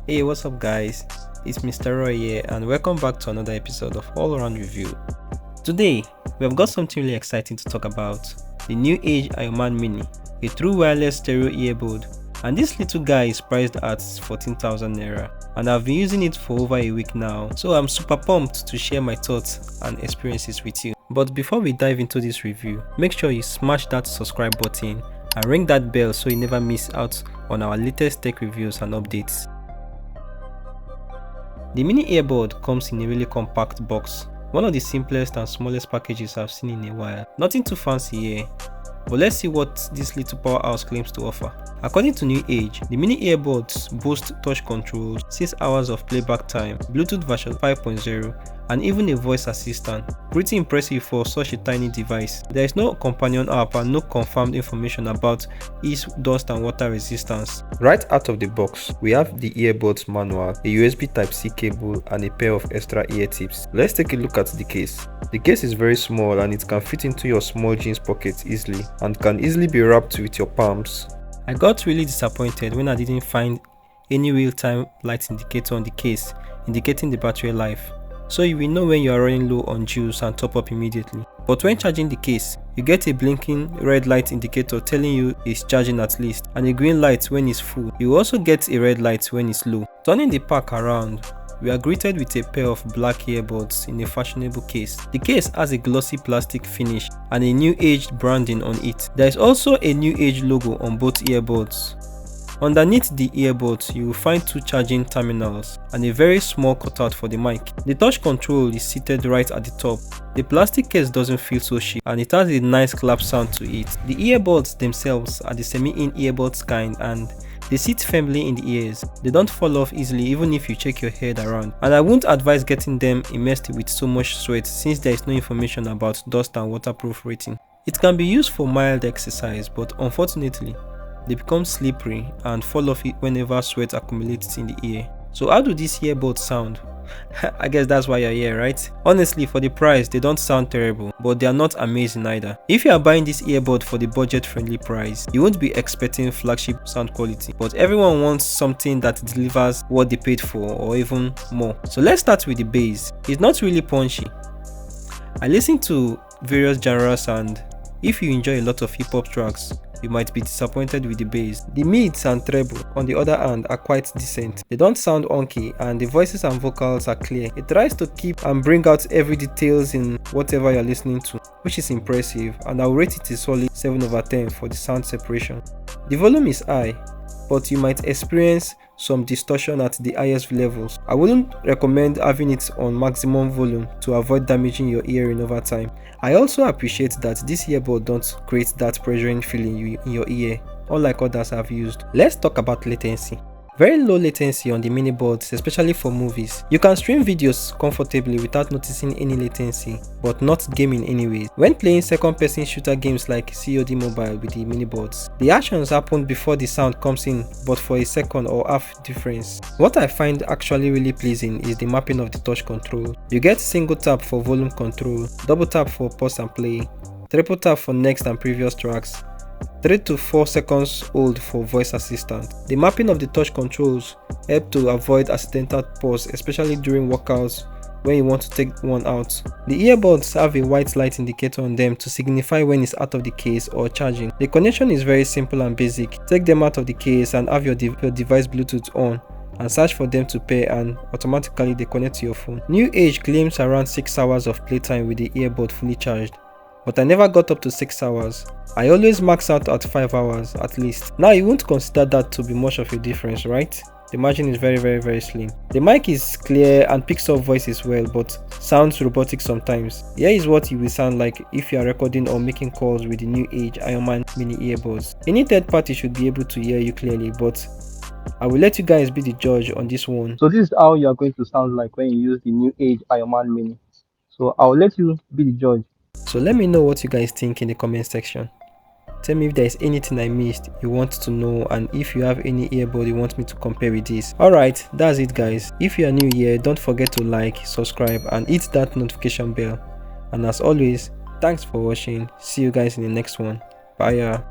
Hey, what's up guys? It's Mr. Roy here and welcome back to another episode of All Around Review. Today, we have got something really exciting to talk about. The new age Ironman Mini, a true wireless stereo earbud. And this little guy is priced at 14,000 Naira. And I've been using it for over a week now, so I'm super pumped to share my thoughts and experiences with you. But before we dive into this review, make sure you smash that subscribe button and ring that bell so you never miss out on our latest tech reviews and updates. The mini earbud comes in a really compact box, one of the simplest and smallest packages I've seen in a while. Nothing too fancy here, but let's see what this little powerhouse claims to offer. According to New Age, the mini earbuds boast touch controls, 6 hours of playback time, Bluetooth version 5.0, and even a voice assistant. Pretty impressive for such a tiny device. There is no companion app and no confirmed information about its dust and water resistance. Right out of the box, we have the earbuds manual, a USB Type-C cable, and a pair of extra ear tips. Let's take a look at the case. The case is very small and it can fit into your small jeans pocket easily and can easily be wrapped with your palms. I got really disappointed when I didn't find any real-time light indicator on the case indicating the battery life, so you will know when you are running low on juice and top up immediately. But when charging the case, you get a blinking red light indicator telling you it's charging at least, and a green light when it's full. You also get a red light when it's low. Turning the pack around, we are greeted with a pair of black earbuds in a fashionable case. The case has a glossy plastic finish and a new age branding on it. There is also a new age logo on both earbuds. Underneath the earbuds, you will find 2 charging terminals and a very small cutout for the mic. The touch control is seated right at the top. The plastic case doesn't feel so cheap and it has a nice clap sound to it. The earbuds themselves are the semi-in earbuds kind and they sit firmly in the ears. They don't fall off easily even if you check your head around. And I wouldn't advise getting them immersed with so much sweat since there is no information about dust and waterproof rating. It can be used for mild exercise, but unfortunately, they become slippery and fall off whenever sweat accumulates in the ear. So how do these earbuds sound? I guess that's why you're here, right? Honestly, for the price, they don't sound terrible, but they are not amazing either. If you are buying this earbud for the budget-friendly price, you won't be expecting flagship sound quality, but everyone wants something that delivers what they paid for or even more. So let's start with the bass. It's not really punchy. I listen to various genres and if you enjoy a lot of hip-hop tracks, you might be disappointed with the bass. The mids and treble, on the other hand, are quite decent. They don't sound wonky and the voices and vocals are clear. It tries to keep and bring out every details in whatever you're listening to, which is impressive, and I'll rate it a solid 7 over 10 for the sound separation. The volume is high, but you might experience some distortion at the highest levels. I wouldn't recommend having it on maximum volume to avoid damaging your hearing over time. I also appreciate that this earbud don't create that pressuring feeling in your ear, unlike others I've used. Let's talk about latency. Very low latency on the mini buds, especially for movies. You can stream videos comfortably without noticing any latency, but not gaming anyways. When playing second-person shooter games like COD Mobile with the mini buds, the actions happen before the sound comes in, but for a second or half difference. What I find actually really pleasing is the mapping of the touch control. You get single tap for volume control, double tap for pause and play, triple tap for next and previous tracks, 3 to 4 seconds hold for voice assistant. The mapping of the touch controls help to avoid accidental pause, especially during workouts when you want to take one out. The earbuds have a white light indicator on them to signify when it's out of the case or charging. The connection is very simple and basic. Take them out of the case and have your device Bluetooth on and search for them to pair and automatically they connect to your phone. New Age claims around 6 hours of playtime with the earbud fully charged, but I never got up to 6 hours. I always max out at 5 hours at least. Now you won't consider that to be much of a difference, right? The margin is very slim. The mic is clear and picks up voices well, but sounds robotic sometimes. Here is what you will sound like if you are recording or making calls with the new age Ironman mini earbuds. Any third party should be able to hear you clearly, but I will let you guys be the judge on this one. So this is how you are going to sound like when you use the new age Ironman Mini. So I'll let you be the judge. So let me know what you guys think in the comment section. Tell me if there is anything I missed you want to know and if you have any earbud you want me to compare with this. Alright, that's it guys. If you are new here, don't forget to like, subscribe and hit that notification bell. And as always, thanks for watching. See you guys in the next one. Bye.